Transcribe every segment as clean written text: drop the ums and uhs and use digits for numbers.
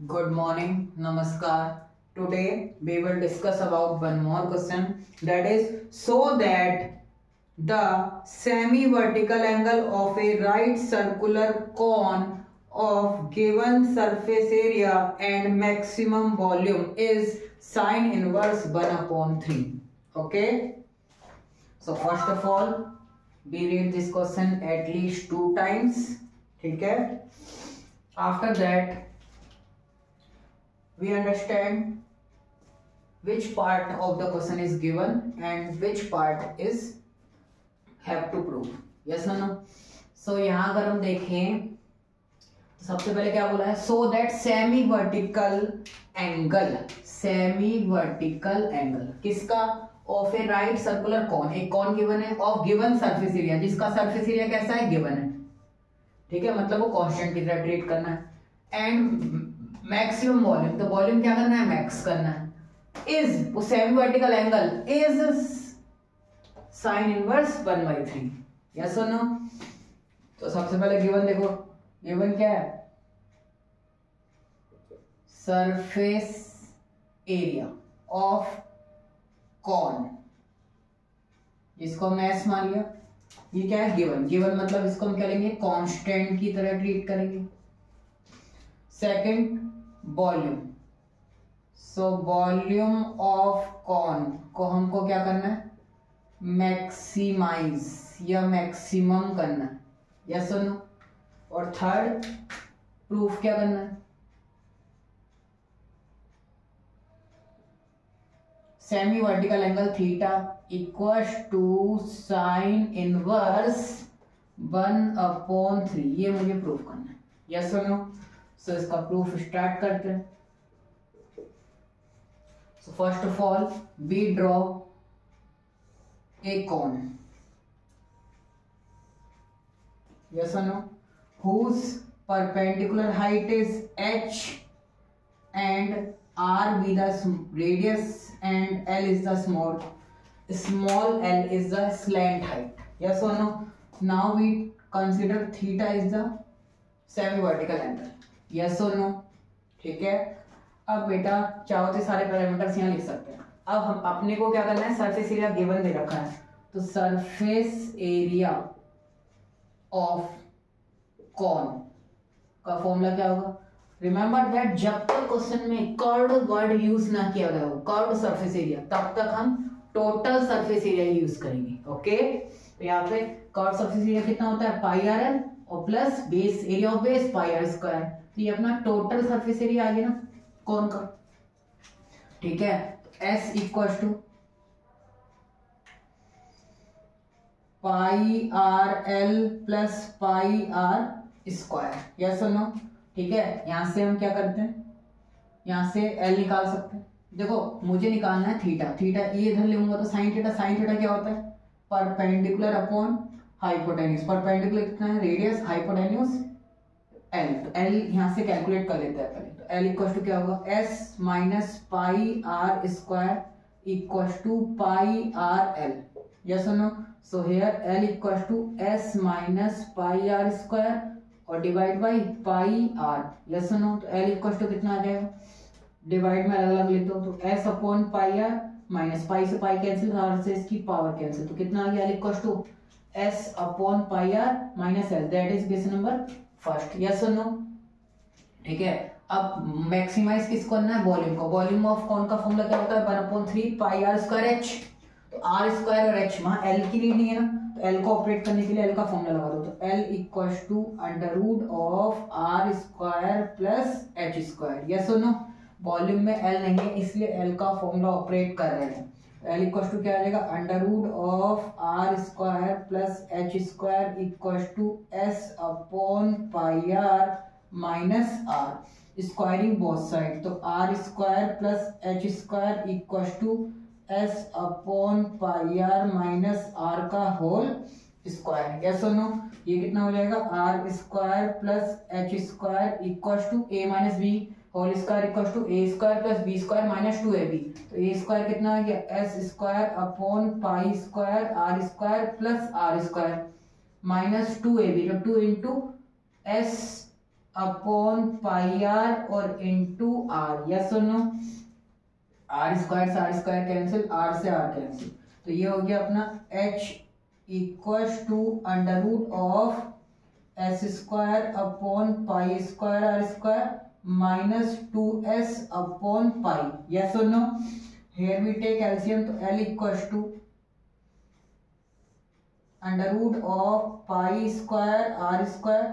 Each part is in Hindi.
Good morning, Namaskar. Today we will discuss about one more question, that is, so that the semi-vertical angle of a right circular cone of given surface area and maximum volume is sine inverse 1/3. Okay. So first of all, we read this question at least 2 times. Okay. After that, we understand which part of the question is given and which part is have to prove. Yes or no? So यहाँ अगर हम देखें तो सबसे पहले क्या बोला है, so that semi vertical angle किसका, of a right circular cone, एक कॉन गिवन है ऑफ गिवन सरफेस एरिया, जिसका सरफेस एरिया कैसा है, गिवन है. ठीक है, मतलब वो कांस्टेंट की तरह ट्रीट करना है. एंड मैक्सिमम वॉल्यूम, तो वॉल्यूम क्या करना है, मैक्स करना है. इज वो semi vertical angle is sine inverse 1/3. Yes और नो? तो सबसे पहले गिवन देखो, गिवन क्या है, सरफेस एरिया ऑफ कॉन, जिसको हमने एस मान लिया. ये क्या है, गिवन. गिवन मतलब इसको हम क्या लेंगे, कांस्टेंट की तरह ट्रीट करेंगे. Second, volume. So volume of cone को हमको क्या करना है, मैक्सिमाइज या मैक्सिमम करना है. यस और नो? और थर्ड, प्रूफ क्या करना है, semi vertical angle theta equals to sine inverse 1/3. ये मुझे प्रूफ करना है. यस और नो? सो इसका प्रूफ स्टार्ट करते हैं. So first of all we draw a cone. Yes और no? whose perpendicular height is h and r be the radius and l is the small l is the slant height. Yes or no? Now we consider theta is the semi vertical angle. Yes or no? ठीक है. अब बेटा चाहो तो सारे पैरामीटर्स यहाँ लिख सकते हैं. अब हम अपने को क्या करना है, सरफेस एरिया गिवन दे रखा है, तो सरफेस एरिया ऑफ कॉन का फॉर्मूला क्या होगा. रिमेंबर दैट जब तक क्वेश्चन में कर्व्ड वर्ड यूज ना किया गया हो, कर्व्ड सरफेस एरिया, तब तक हम टोटल सरफेस एरिया यूज करेंगे. ओके. तो यहाँ पे कर्व्ड सरफेस एरिया कितना होता है, पाई आर एल और plus base area of base pi R square. तो ये अपना टोटल सरफेस एरिया आ गया ना कौन का. ठीक है. S equal to pi R L plus pi R square. Yes और नो? ठीक है. यहां से हम क्या करते हैं, यहां से एल निकाल सकते हैं. देखो मुझे निकालना है थीटा. थीटा ये इधर लूंगा तो साइन थीटा. साइन थीटा क्या होता है, परपेंडिकुलर अपॉन हाइपोटेन्यूज. परपेंडिकुलर कितना है, रेडियस, हाइपोटेन्यूज एल. तो एल यहां से कैलकुलेट कर लेते हैं पहले. तो एल इक्वल टू क्या होगा, S minus pi R square equal to pi R L. Yes और no? So here L equal to S minus pi R square और divide by pi R. Yes और नो? तो एल इक्वल टू कितना आ जाएगा, डिवाइड में अलग अलग लेते हो तो S upon pi R, minus pi से पाई कैंसिल, आर से इसकी पावर कैंसिल, तो कितना आ गया, L equal to S upon pi R minus L. That is question number first. Yes और नो? ठीक है. अब मैक्सिमाइज किसको करना है, वॉल्यूम को. वॉल्यूम ऑफ कौन का फॉर्मूला क्या होता है, 1/3 पाई आर स्क्वायर एच. तो आर स्क्वायर और एच, वहां एल की नीड नहीं है ना, तो एल को ऑपरेट करने के लिए एल का फॉर्मूला लगा दो. तो L equal to under root of R square plus H square. Yes और नो? वॉल्यूम में एल नहीं है इसलिए एल का फॉर्मूला ऑपरेट कर रहे हैं. एल इक्वल टू क्या आ जाएगा, under root of R square plus H square equal to S upon pi R minus R, squaring both side. तो R square plus H square equal to S upon pi R minus R का होल स्क्वायर. यस और नो? ये कितना हो जाएगा, R square plus H square equal to A minus B whole square equal to A square plus B square minus 2ab. तो ए स्क्वायर कितना आ गया, S square upon pi square R square plus R square minus 2ab. तो 2 into S upon pi R और इंटू आर, यस और नो। आर स्क्वायर से आर स्क्वायर कैंसिल, आर से आर कैंसिल, तो ये हो गया अपना h equals to under root of S square upon pi square R square minus 2s upon pi, yes और no. Here we take LCM, तो l equals to under root of pi square R square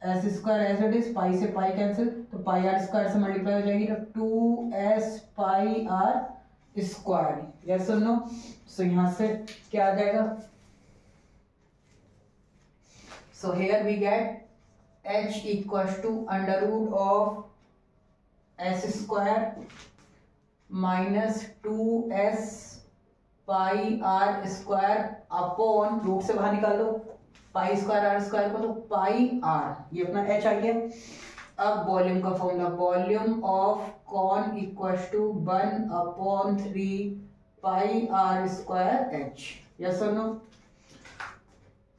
S square as it is, pi से पाई कैंसिल, तो पाई आर स्क्वायर से मल्टीप्लाई हो जाएगी, तो 2s pi R square, yes और नो। सो यहां से क्या आ जाएगा, so here we get h equals to under root of S square minus 2s pi R square upon, root से बाहर निकाल दो पाई स्क्वायर आर स्क्वायर को, तो पाई आर, ये अपना h आ गया। अब वॉल्यूम का formula, volume of cone equals to 1 upon 3 pi R square h, yes और no.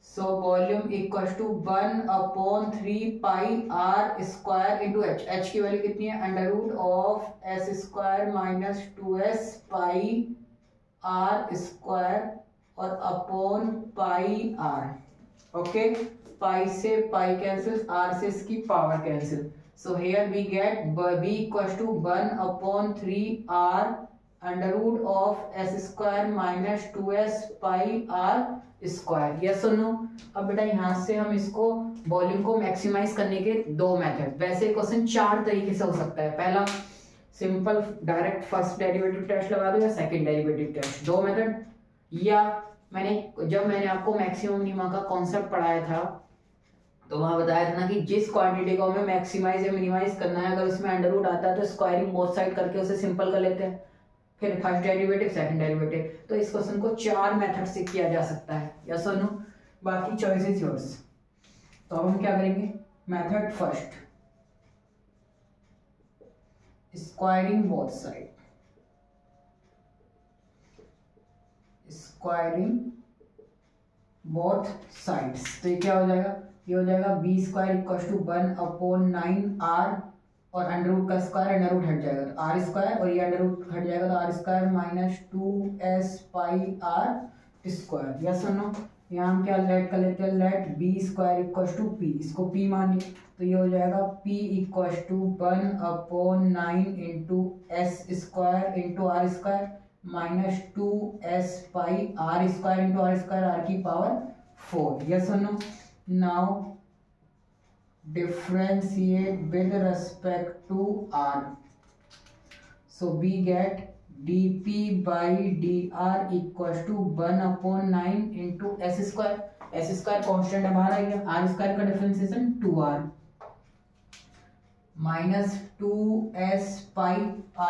So volume equals to 1 upon 3 pi R square into h, h की वैल्यू कितनी है, under root of S square minus 2s pi R square और upon pi R, okay. Pi से पाई कैंसिल, आर से इसकी power cancel, so here we get b equals to 1 upon 3 R under root of S square minus 2s pi R square, yes और नो। अब बेटा यहाँ से हम इसको वॉल्यूम को मैक्सिमाइज करने के दो मेथड, वैसे क्वेश्चन 4 तरीके से हो सकता है। पहला simple direct first derivative test लगा दो या सेकंड डेरिवेटिव टेस्ट, दो मेथड। या जब मैंने आपको मैक्सिमम मिनिमा का कॉन्सेप्ट पढ़ाया था तो वहां बताया था ना कि जिस क्वांटिटी को हमें मैक्सिमाइज या मिनिमाइज करना है, अगर उसमें अंडर रूट आता है तो स्क्वायरिंग बोथ साइड करके उसे सिंपल कर लेते हैं, फिर फर्स्ट डेरिवेटिव सेकंड डेरिवेटिव। तो इस क्वेश्चन को 4 मेथड से किया जा सकता है, यस और नो। बाकी चॉइस इज योर्स। तो अब हम क्या करेंगे, method first, squaring both side, squaring both sides. तो ये क्या हो जाएगा, ये हो जाएगा B square equal to 1 upon 9 R और अंडर रूट का स्क्वायर, अंडर रूट हट जाएगा तो आर स्क्वायर, और ये अंडर रूट हट जाएगा तो R square minus 2s pi R square, yes और नो। यहाँ हम क्या लेट कर लेते हैं, let B square equal to P, इसको पी मानिए, तो ये हो जाएगा p equal to 1 upon 9 into S square into R square minus 2s pi R square into R square, R की पावर 4, यस और no. Now differentiate with respect to r, so we get dp by dr equals to 1 upon 9 into s square, s square constant है बाहर आ गया, r स्क्वायर का डिफरेंशिएशन 2r माइनस 2s पाई,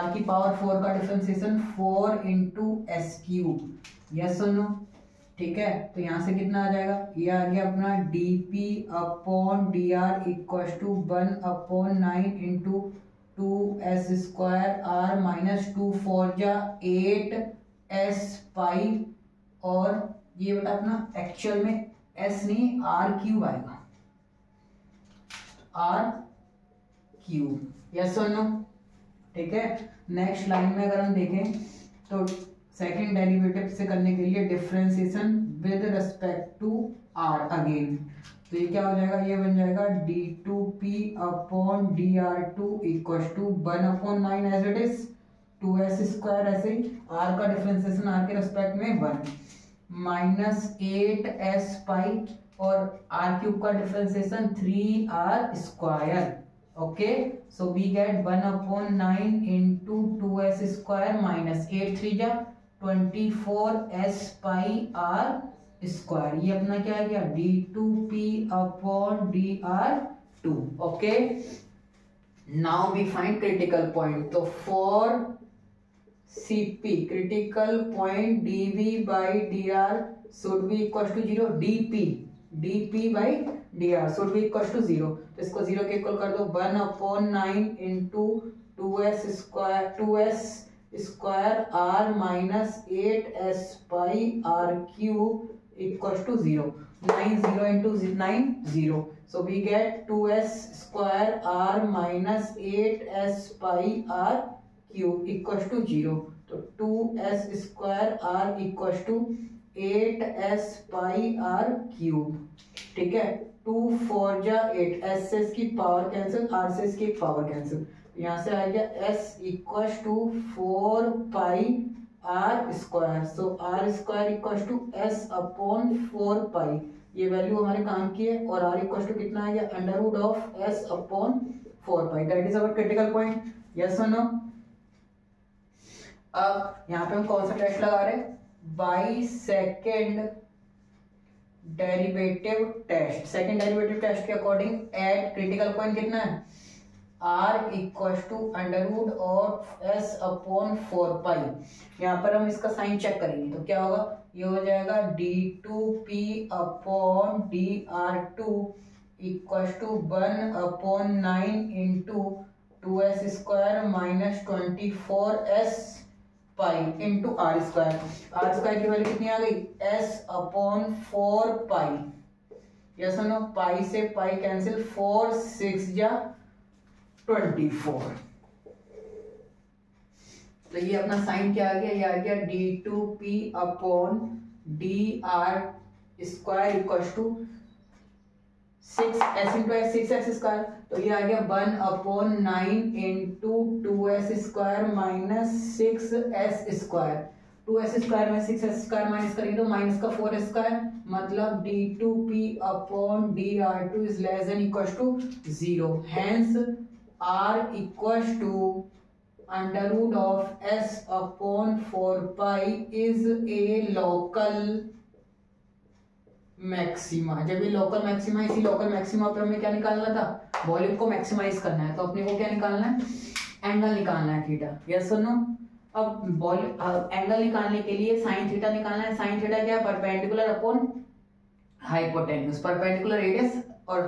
r की पावर 4 का differentiation 4 into S cube, yes और नो। ठीक है, तो यहां से कितना आ जाएगा, ये आ गया अपना dp upon dr equal to 1 upon 9 into 2s square r minus 2 4 जा 8s पाई, और ये बेटा अपना एक्चुअल में s नहीं r क्यूब आएगा, r क्यूब, यस और नो। ठीक है, नेक्स्ट लाइन में अगर हम देखें तो सेकेंड डेरिवेटिव से करने के लिए differentiation with respect to r again, तो ये क्या हो जाएगा, ये बन जाएगा d2p upon dr2 equal to 1 upon 9 as it is 2s square, ऐसे ही r का डिफरेंशिएशन r के रिस्पेक्ट में 1 माइनस 8s पाई, और r क्यूब का differentiation 3r square, okay. So we get 1 upon 9 into 2s square minus 8 3 जा 24s पाई r स्क्वायर, ये अपना क्या आ गया d2p upon dr2, okay. Now we find critical point, तो for cp critical point dv by dr should be equal to 0, dp by dr should be equal to 0, तो इसको 0 के इक्वल कर दो, 1 upon 9 into 2s square r minus 8s pi r cube equal to 0, 9 0 into 9 0, So we get 2s square r minus 8s pi r cube equals to 0. तो 2s square r equals to 8s pi r cube. ठीक है, 2 4 जा 8, s से इसकी पावर कैंसिल, r से इसकी पावर कैंसिल, यहाँ से आ गया s equals to 4 pi R square. So R square equals to s upon 4 pi. ये वैल्यू हमारे काम की है और r इक्वल्स टू कितना आ गया, under root of s upon 4 pi. That is our critical point. Yes और नो. अब यहाँ पे हम कौन सा टेस्ट लगा रहे हैं, by second derivative test. Second derivative test के अकॉर्डिंग एट क्रिटिकल पॉइंट कितना है, r equals to under root of s upon 4 pi. यहाँ पर हम इसका साइन चेक करेंगे तो क्या होगा, ये हो जाएगा d2p upon dr2 equals to 1 upon 9 into 2s square minus 24s pi into R square. R square की वैल्यू कितनी आ गई, s upon 4 pi. Yes no, pi से पाई कैंसिल, 4 6 जा 24. तो ये अपना साइन क्या आ गया, ये आ गया d2p upon dr square equals to 6s into X 6x square. तो ये आ गया 1 upon 9 into 2s square minus 6s square. 2s square में 6s स्क्वायर माइनस करेंगे तो माइनस का 4s स्क्वायर, मतलब d2p upon dr2 is less than equals to 0. Hence r equals to under root of s upon 4 pi is a local maxima. जब ये लोकल मैक्सिमा, इसी लोकल मैक्सिमा पर हमें क्या निकालना था, वॉल्यूम को मैक्सिमाइज करना है. तो अपने को क्या निकालना है, एंगल निकालना है थीटा. यस और नो. अब एंगल निकालने के लिए साइन थीटा निकालना है. साइन थीटा क्या है, perpendicular upon hypotenuse. Perpendicular radius और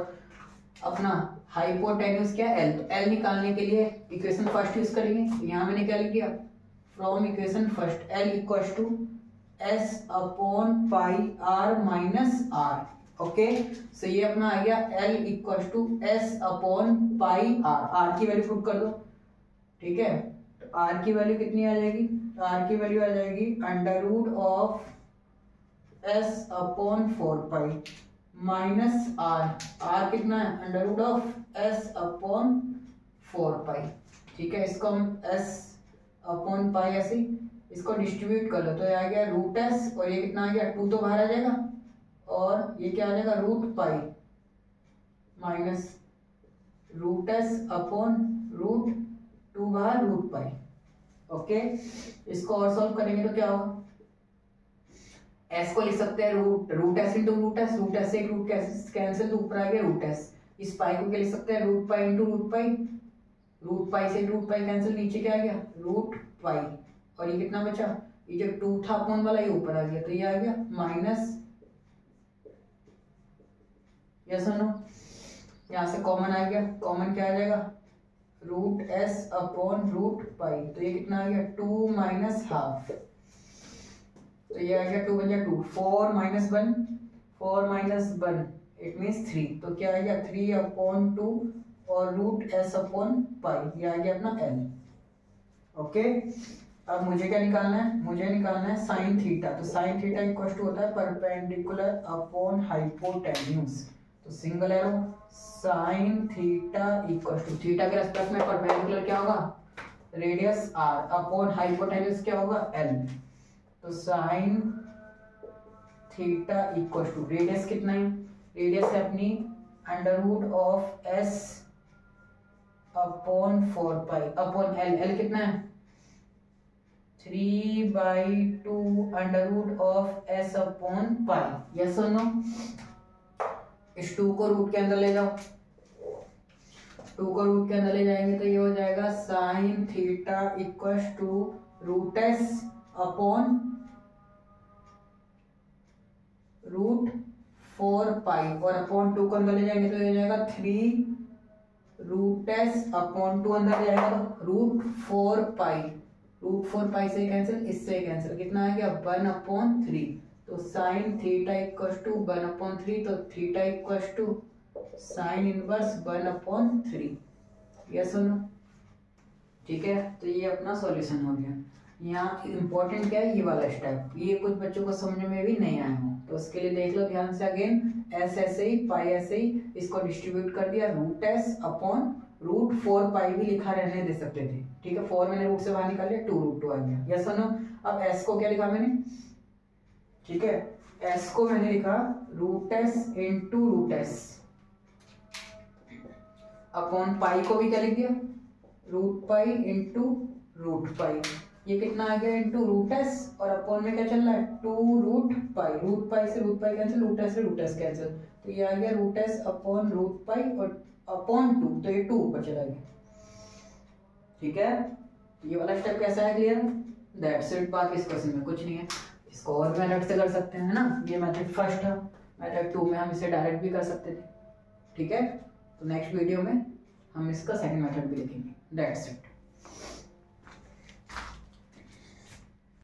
अपना हाइपोटेन्यूज क्या है, एल. तो एल निकालने के लिए इक्वेशन फर्स्ट यूज करेंगे. यहाँ मैंने क्या लिख दिया, from equation first L equals to s upon pi r minus r. Okay, so ये अपना आ गया l equals to s upon pi r. r की वैल्यू पुट कर दो. ठीक है, तो r की वैल्यू कितनी आ जाएगी, r की वैल्यू आ जाएगी under root of s upon 4 pi minus r. r कितना है, under root of s upon 4 pi. ठीक है, इसको हम s अपॉन पाई ऐसे इसको डिस्ट्रीब्यूट कर लो तो ये आ गया रूट एस, और ये कितना आ गया, 2 तो बाहर आ जाएगा, और ये क्या आ जाएगा, root pi minus root S upon root 2 बाहर रूट पाई. ओके, इसको और सॉल्व करेंगे तो क्या होगा, एस को लिख सकते हैं root S into root S. Root S से एक रूट कैंसिल, तो ऊपर आ गया रूट एस. इस पाई को क्या लिख सकते हैं, root pi into root pi. Root pi से रूट पाई कैंसिल, नीचे क्या आ गया, रूट पाई. और ये कितना बचा, ये जो 2 था अपॉन वाला ये ऊपर आ गया, तो ये आ गया माइनस. यस और नो. यहाँ से कॉमन आ गया, कॉमन क्या आ जाएगा, root S upon root pi. तो ये कितना आ गया, 2 माइनस हाफ. तो ये आ गया 2 बन गया 2. 4 माइनस 1, 4 माइनस 1 इट मीन्स 3. तो क्या आ गया 3 अपॉन 2 और रूट एस अपॉन पाई. ये आ गया अपना एल. ओके, अब मुझे क्या निकालना है, मुझे निकालना है साइन थीटा. तो साइन थीटा इक्वल टू होता है परपेंडिकुलर अपॉन हाइपोटेन्यूज. तो single arrow sine theta equal to, theta के रेस्पेक्ट में परपेंडिकुलर क्या होगा, रेडियस r अपॉन हाइपोटेन्यूज क्या होगा, l. तो sine theta equal to radius कितना है, रेडियस है अपनी under root of s upon 4 pi upon l. l कितना है, 3/2 under root of s upon pi. Yes और नो. इस 2 को रूट के अंदर ले जाओ, 2 को रूट के अंदर ले जाएंगे तो ये हो जाएगा sine theta equals to root S upon root 4 pi. और अपॉन 2 को अंदर ले जाएंगे तो ये हो जाएगा 3 रूट एस अपॉन 2 अंदर जाएगा तो रूट 4 पाई. रूट 4 पाई से कैंसिल, इससे कैंसिल, कितना आ गया 1 अपॉन 3. तो sine theta equals to 1 upon 3. तो theta equals to sine inverse 1/3, ये सुनो, ठीक है। तो ये अपना सॉल्यूशन हो गया। यहाँ इंपॉर्टेंट क्या है, ये वाला स्टेप, ये कुछ बच्चों को समझ में भी नहीं आया हो तो उसके लिए देख लो ध्यान से। अगेन एस ऐसे ही, पाई ऐसे ही, इसको डिस्ट्रीब्यूट कर दिया, रूट एस अपॉन रूट 4 पाई भी लिखा रहने दे सकते थे, ठीक है। 4 मैंने रूट से बाहर निकाल लिया, 2√2 आ गया, यस और नो। अब एस को क्या लिखा मैंने, ठीक है, एस को मैंने लिखा root S into root S upon pi को भी क्या लिख दिया, root pi into root pi. ये कितना आ गया, इंटू रूट एस, और अपॉन में क्या चल रहा है, 2√पाई। रूट पाई से root pi cancel, root S से रूट एस कैंसिल, तो ये आ गया root S upon root pi और अपॉन 2, तो ये 2 ऊपर चला गया, ठीक है। ये वाला स्टेप कैसा है, क्लियर, दैट्स इट। बाकी इस क्वेश्चन में कुछ नहीं है, इसको और मेथड से कर सकते हैं, है ना। ये मेथड फर्स्ट है, मेथड 2 में हम इसे डायरेक्ट भी कर सकते थे, ठीक है। तो नेक्स्ट वीडियो में हम इसका सेकंड मेथड भी लिखेंगे, दैट्स इट।